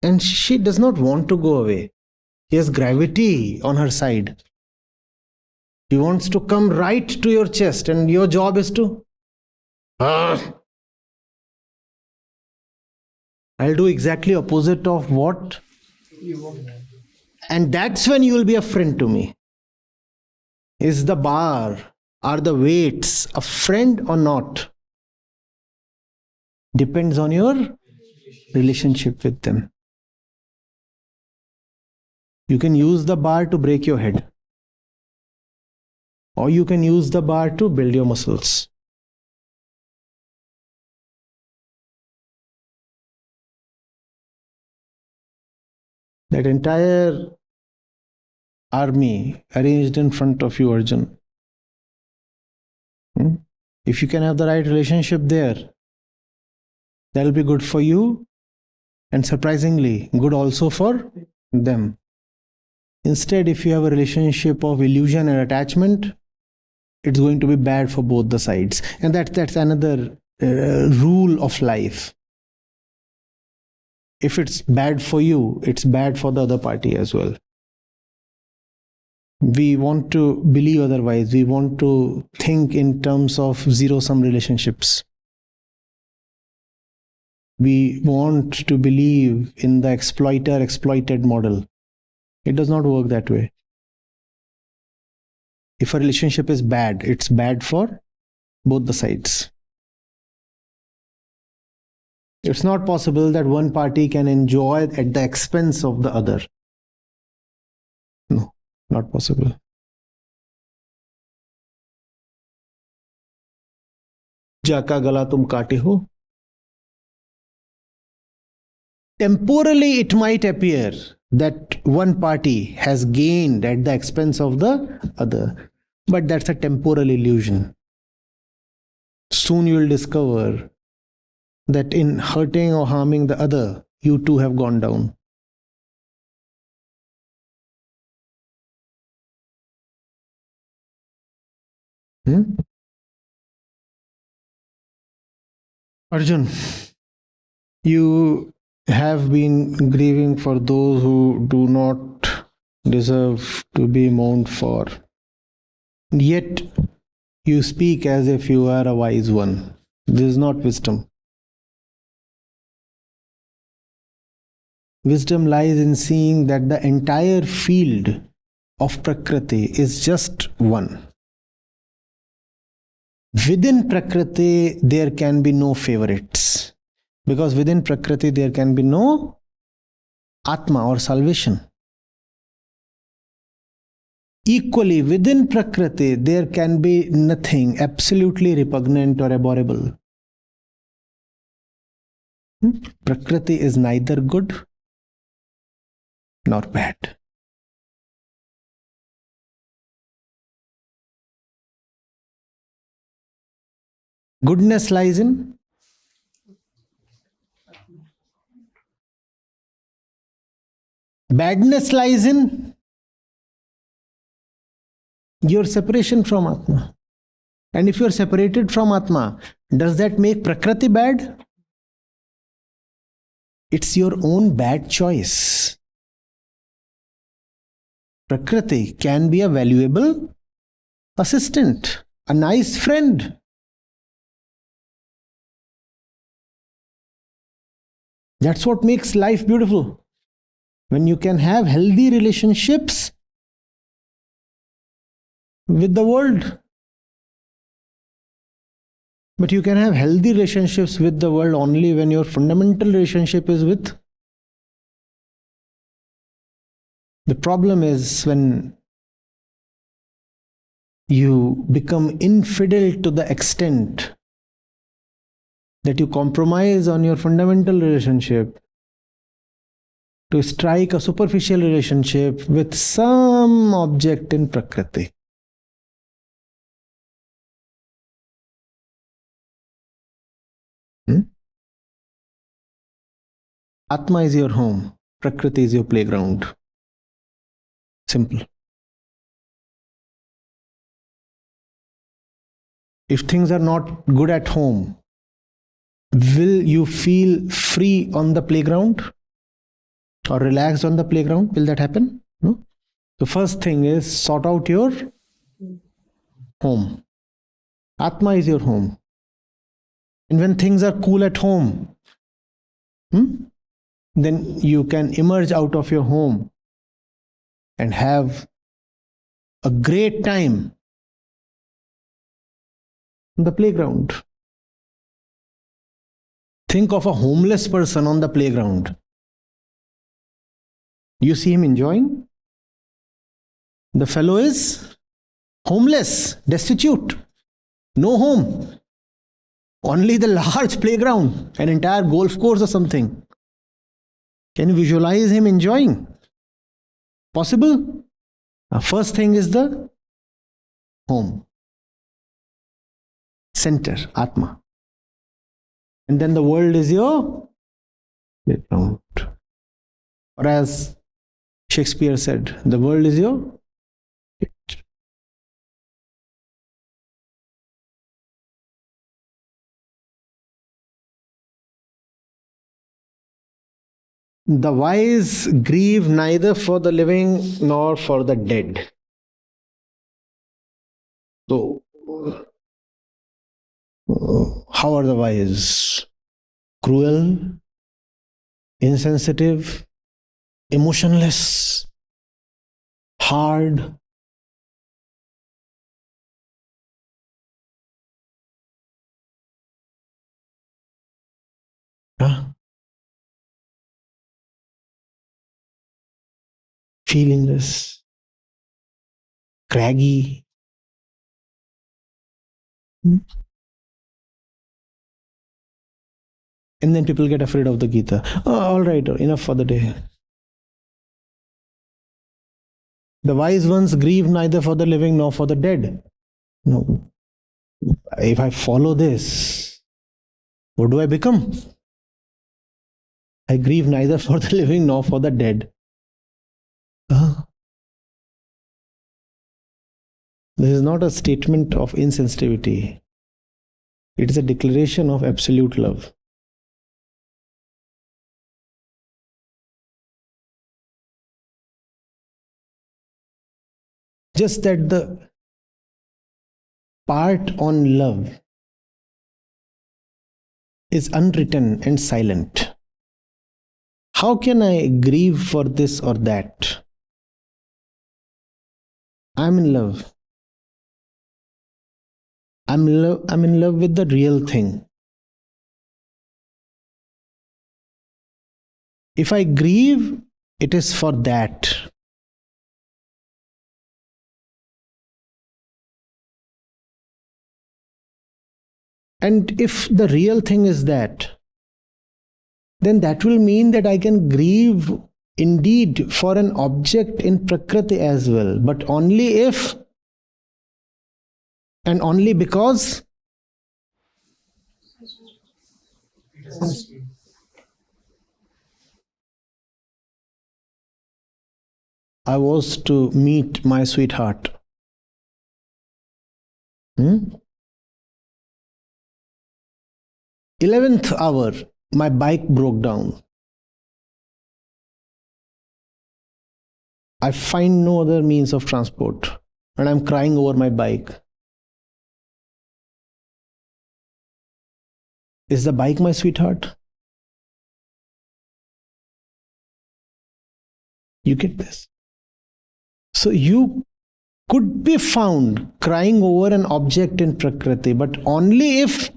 And she does not want to go away. She has gravity on her side. She wants to come right to your chest, and your job is to... I'll do exactly opposite of what You want. And that's when you will be a friend to me. Is the bar, are the weights a friend or not? Depends on your relationship with them. You can use the bar to break your head, or you can use the bar to build your muscles. That entire army arranged in front of you, Arjun. If you can have the right relationship there, that will be good for you, and surprisingly, good also for them. Instead, if you have a relationship of illusion and attachment, it's going to be bad for both the sides. And that's another rule of life. If it's bad for you, it's bad for the other party as well. We want to believe otherwise. We want to think in terms of zero-sum relationships. We want to believe in the exploiter-exploited model. It does not work that way. If a relationship is bad, it's bad for both the sides. It's not possible that one party can enjoy at the expense of the other. No, not possible. Jaka gala tum kaate ho. Temporally, it might appear that one party has gained at the expense of the other. But that's a temporal illusion. Soon you will discover that in hurting or harming the other, you too have gone down. Arjun, you have been grieving for those who do not deserve to be mourned for. Yet you speak as if you are a wise one. This is not wisdom. Wisdom lies in seeing that the entire field of Prakriti is just one. Within Prakriti, there can be no favorites. Because within Prakriti, there can be no Atma or salvation. Equally, within Prakriti, there can be nothing absolutely repugnant or abhorrible. Prakriti is neither good nor bad. Goodness lies in badness lies in your separation from Atma. And if you are separated from Atma, does that make Prakriti bad? It's your own bad choice. Prakriti can be a valuable assistant, a nice friend. That's what makes life beautiful. When you can have healthy relationships with the world. But you can have healthy relationships with the world only when your fundamental relationship is with. The problem is when you become infidel to the extent that you compromise on your fundamental relationship to strike a superficial relationship with some object in Prakriti. Atma is your home, Prakriti is your playground. Simple. If things are not good at home, will you feel free on the playground or relaxed on the playground? Will that happen? No. The first thing is sort out your home. Atma is your home. And when things are cool at home, then you can emerge out of your home and have a great time on the playground. Think of a homeless person on the playground. You see him enjoying? The fellow is homeless, destitute, no home, only the large playground, an entire golf course or something. Can you visualize him enjoying? Possible? First thing is the home, center, Atma. And then the world is your playground. Or as Shakespeare said, the world is your pit. The wise grieve neither for the living nor for the dead. So, how are the wise? Cruel, insensitive, emotionless, hard. Feelingless, craggy. And then people get afraid of the Gita. Oh, all right, enough for the day. The wise ones grieve neither for the living nor for the dead. No. If I follow this, what do I become? I grieve neither for the living nor for the dead. This is not a statement of insensitivity. It is a declaration of absolute love. Just that the part on love is unwritten and silent. How can I grieve for this or that? I'm in love. I'm in love with the real thing. If I grieve, it is for that. And if the real thing is that, then that will mean that I can grieve indeed for an object in Prakriti as well, but only if and only because I was to meet my sweetheart 11th hour, my bike broke down. I find no other means of transport and I'm crying over my bike. Is the bike my sweetheart? You get this? So you could be found crying over an object in Prakriti, but only if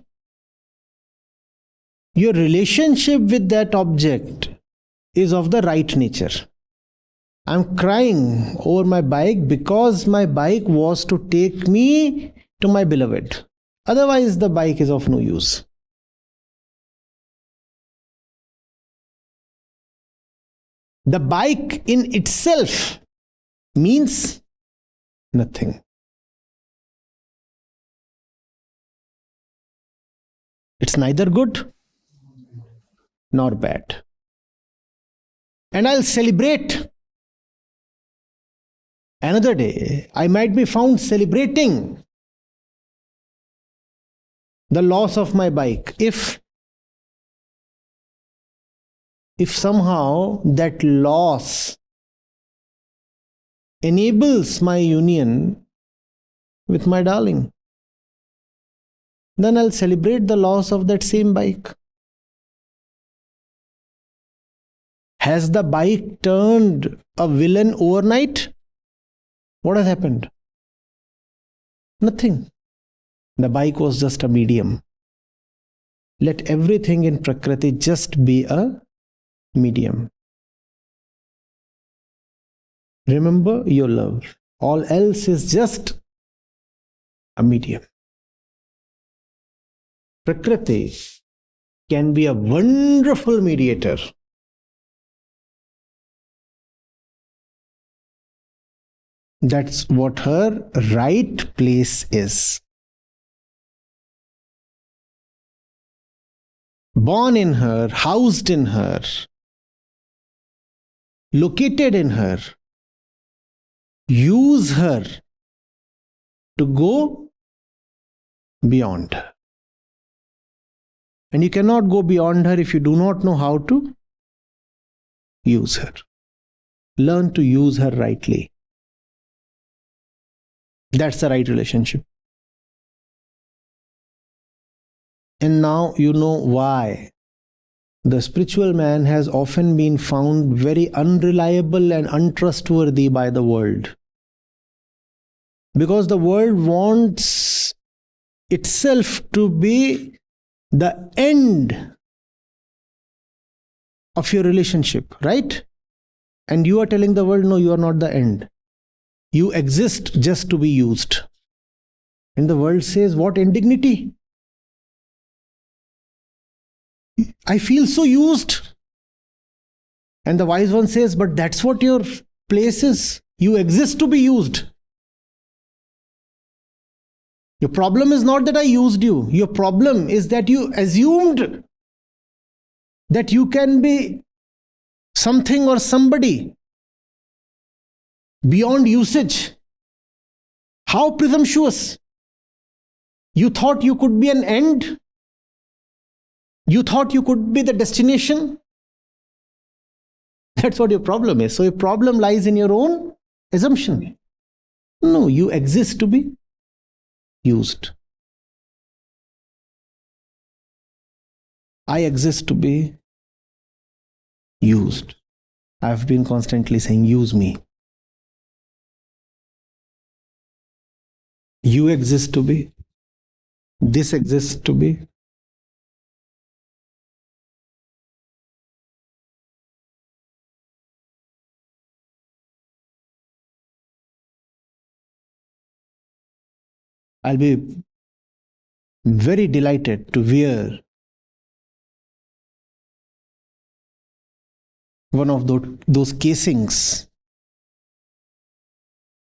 your relationship with that object is of the right nature. I'm crying over my bike because my bike was to take me to my beloved. Otherwise, the bike is of no use. The bike in itself means nothing. It's neither good nor bad. And I'll celebrate another day. I might be found celebrating the loss of my bike if somehow that loss enables my union with my darling, then I'll celebrate the loss of that same bike. Has the bike turned a villain overnight? What has happened? Nothing. The bike was just a medium. Let everything in Prakriti just be a medium. Remember your love. All else is just a medium. Prakriti can be a wonderful mediator. That's what her right place is. Born in her, housed in her, located in her. Use her to go beyond. And you cannot go beyond her if you do not know how to use her. Learn to use her rightly. That's the right relationship. And now you know why the spiritual man has often been found very unreliable and untrustworthy by the world. Because the world wants itself to be the end of your relationship, right? And you are telling the world, no, you are not the end. You exist just to be used. And the world says, what indignity? I feel so used. And the wise one says, but that's what your place is. You exist to be used. Your problem is not that I used you. Your problem is that you assumed that you can be something or somebody beyond usage. How presumptuous! You thought you could be an end? You thought you could be the destination? That's what your problem is. So your problem lies in your own assumption. No, you exist to be used. I exist to be used. I've been constantly saying, use me. You exist to be. This exists to be. I'll be very delighted to wear one of those casings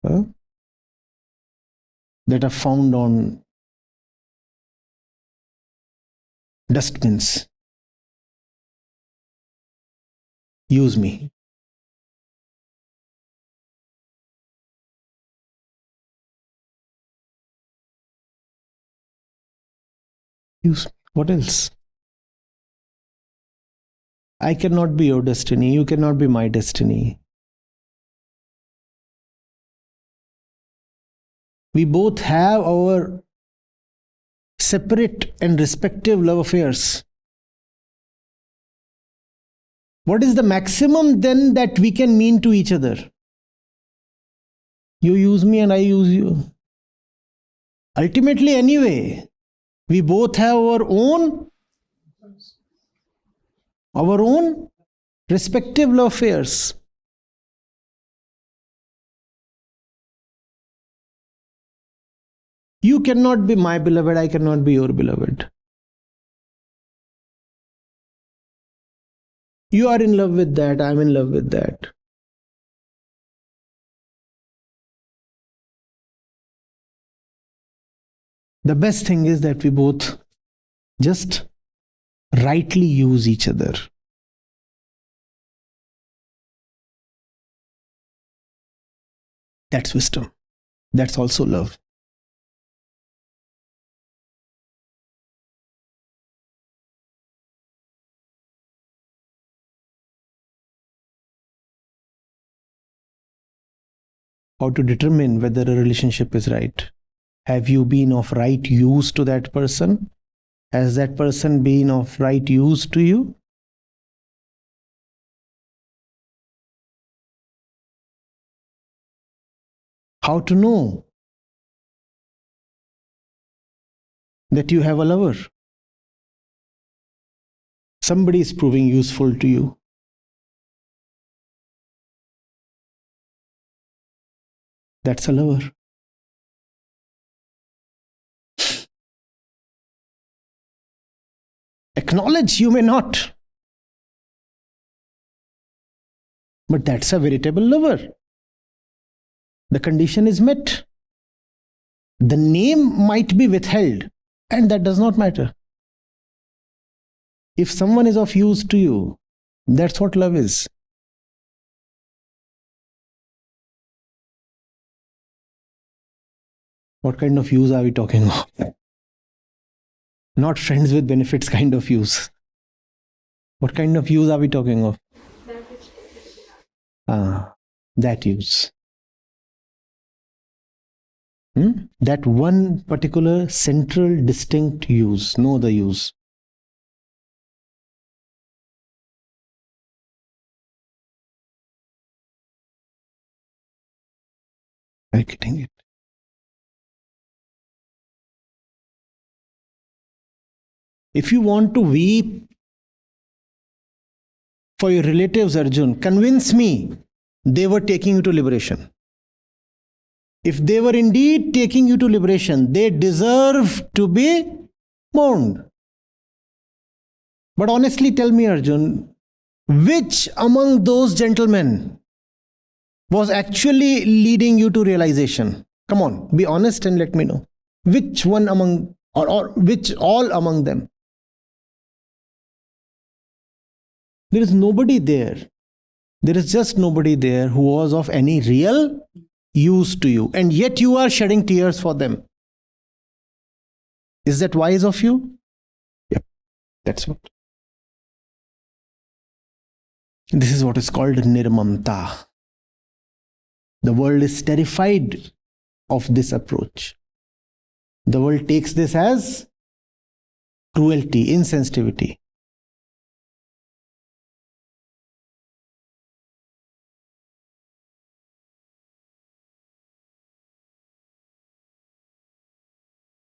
that are found on dustbins. Use me. Use. What else? I cannot be your destiny. You cannot be my destiny. We both have our separate and respective love affairs. What is the maximum then that we can mean to each other? You use me and I use you. Ultimately, anyway, we both have our own respective love affairs. You cannot be my beloved, I cannot be your beloved. You are in love with that, I am in love with that. The best thing is that we both just rightly use each other. That's wisdom. That's also love. How to determine whether a relationship is right? Have you been of right use to that person? Has that person been of right use to you? How to know that you have a lover? Somebody is proving useful to you. That's a lover. Acknowledge you may not, but that's a veritable lover. The condition is met. The name might be withheld, and that does not matter. If someone is of use to you, that's what love is. What kind of use are we talking of? Not friends with benefits kind of use. What kind of use are we talking of? That use. That one particular central distinct use, no other use. Are you getting it? If you want to weep for your relatives, Arjun, convince me they were taking you to liberation. If they were indeed taking you to liberation, they deserve to be mourned. But honestly, tell me, Arjun, which among those gentlemen was actually leading you to realization? Come on, be honest and let me know. Which one among, or which all among them? There is nobody there. There is just nobody there who was of any real use to you. And yet you are shedding tears for them. Is that wise of you? Yep, that's what. This is what is called nirmamta. The world is terrified of this approach. The world takes this as cruelty, insensitivity.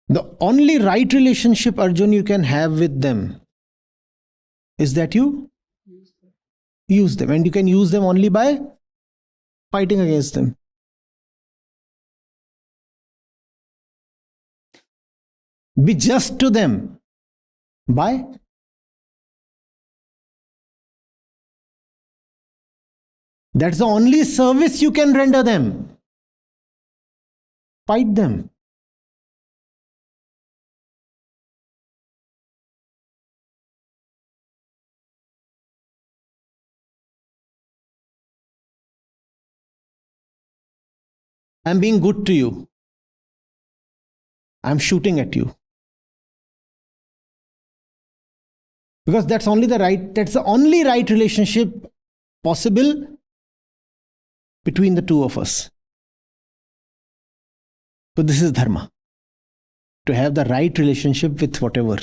The only right relationship, Arjun, you can have with them is that you use them. And you can use them only by fighting against them. Be just to them by that's the only service you can render them. Fight them. I'm being good to you. I'm shooting at you. Because that's the only right relationship possible between the two of us. So this is dharma. To have the right relationship with whatever.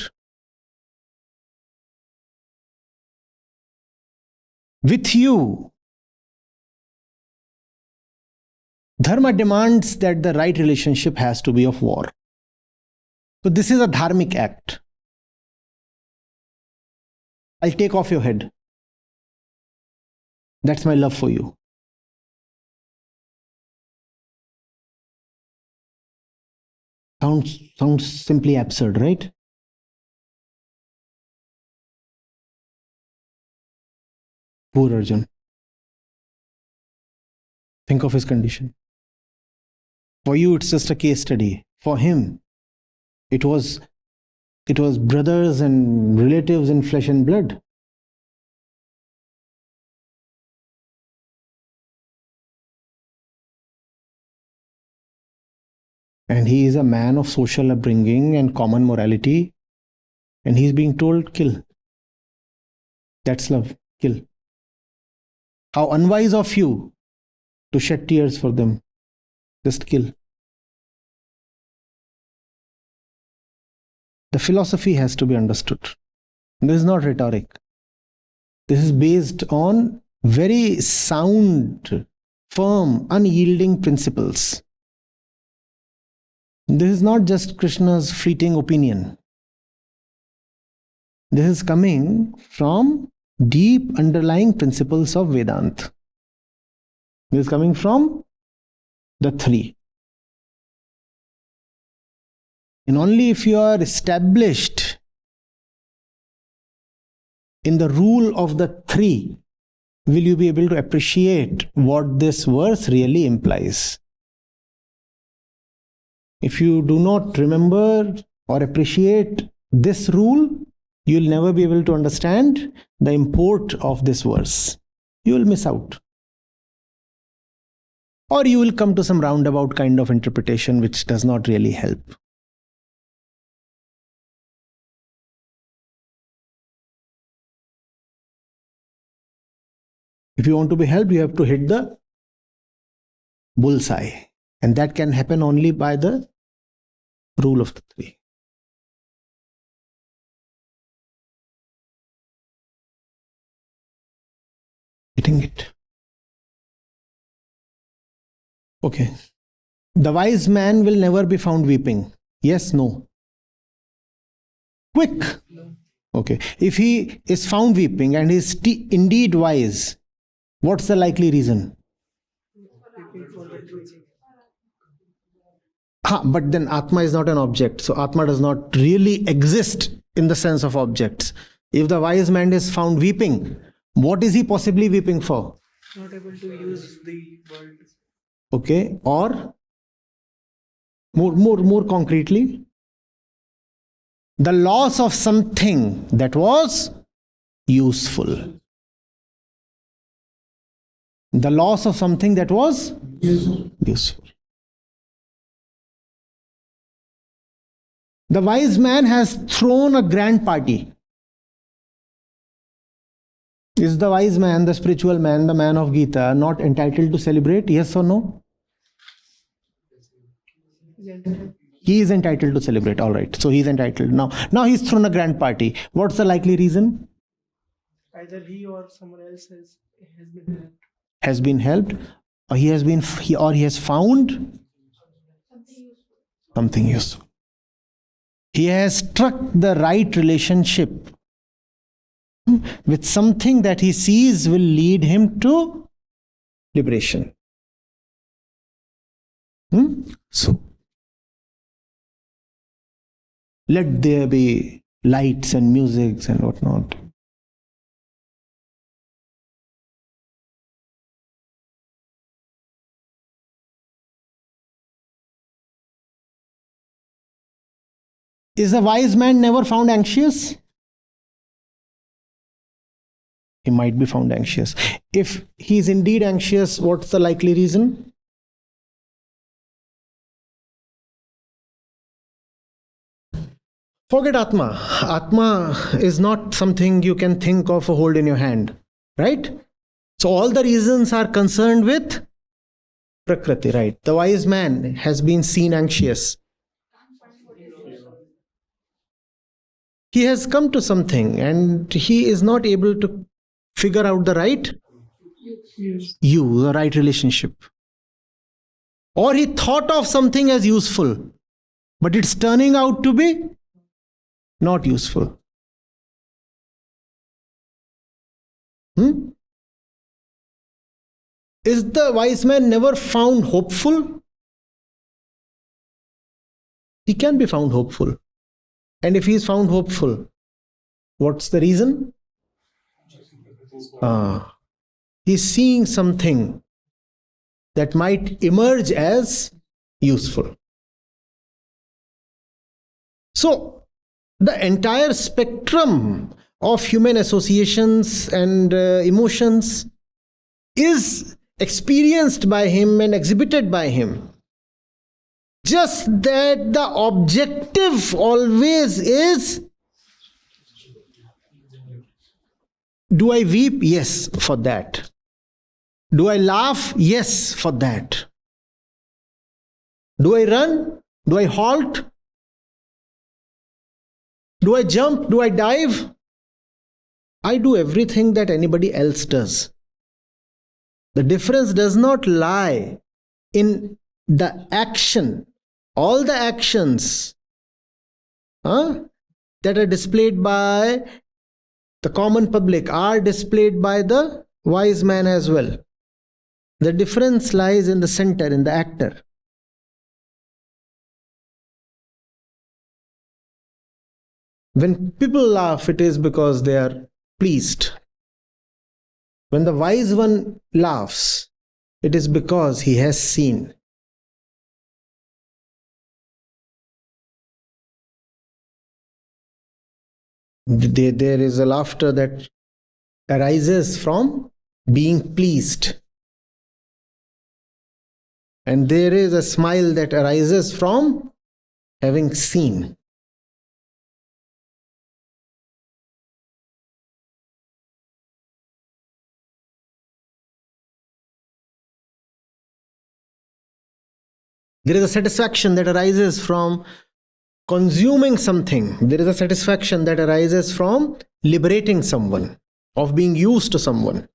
With you, dharma demands that the right relationship has to be of war. So this is a dharmic act. I'll take off your head. That's my love for you. Sounds simply absurd, right? Poor Arjun. Think of his condition. For you, it's just a case study. For him, it was brothers and relatives in flesh and blood. And he is a man of social upbringing and common morality. And he's being told, kill. That's love. Kill. How unwise of you to shed tears for them. Just kill. The philosophy has to be understood. This is not rhetoric. This is based on very sound, firm, unyielding principles. This is not just Krishna's fleeting opinion. This is coming from deep underlying principles of Vedanta. This is coming from the three. And only if you are established in the rule of the three will you be able to appreciate what this verse really implies. If you do not remember or appreciate this rule, you will never be able to understand the import of this verse. You will miss out. Or you will come to some roundabout kind of interpretation which does not really help. If you want to be helped, you have to hit the bullseye. And that can happen only by the rule of the three. Getting it? Okay. The wise man will never be found weeping. Yes, no? Quick. Okay. If he is found weeping and is indeed wise, what's the likely reason? But then Atma is not an object. So Atma does not really exist in the sense of objects. If the wise man is found weeping, what is he possibly weeping for? Not able to use the world. Okay. Or more concretely, the loss of something that was useful. The loss of something that was useful. The wise man has thrown a grand party. Is the wise man, the spiritual man, the man of Gita, not entitled to celebrate? Yes or no? He is entitled to celebrate. All right. So he is entitled. Now he's thrown a grand party. What's the likely reason? Either he or someone else has been helped, or he has found something useful. He has struck the right relationship with something that he sees will lead him to liberation. So, let there be lights and music and whatnot. Is a wise man never found anxious? He might be found anxious. If he is indeed anxious, what's the likely reason? Forget Atma. Atma is not something you can think of or hold in your hand, right? So all the reasons are concerned with Prakriti, right? The wise man has been seen anxious. He has come to something and he is not able to figure out the right the right relationship. Or he thought of something as useful, but it's turning out to be not useful. Is the wise man never found hopeful? He can be found hopeful. And if he is found hopeful, what's the reason? He's seeing something that might emerge as useful. So, the entire spectrum of human associations and emotions is experienced by him and exhibited by him. Just that the objective always is, do I weep? Yes, for that. Do I laugh? Yes, for that. Do I run? Do I halt? Do I jump? Do I dive? I do everything that anybody else does. The difference does not lie in the action. All the actions that are displayed by the common public are displayed by the wise man as well. The difference lies in the center, in the actor. When people laugh, it is because they are pleased. When the wise one laughs, it is because he has seen. There is a laughter that arises from being pleased. And there is a smile that arises from having seen. There is a satisfaction that arises from consuming something. There is a satisfaction that arises from liberating someone, of being used to someone.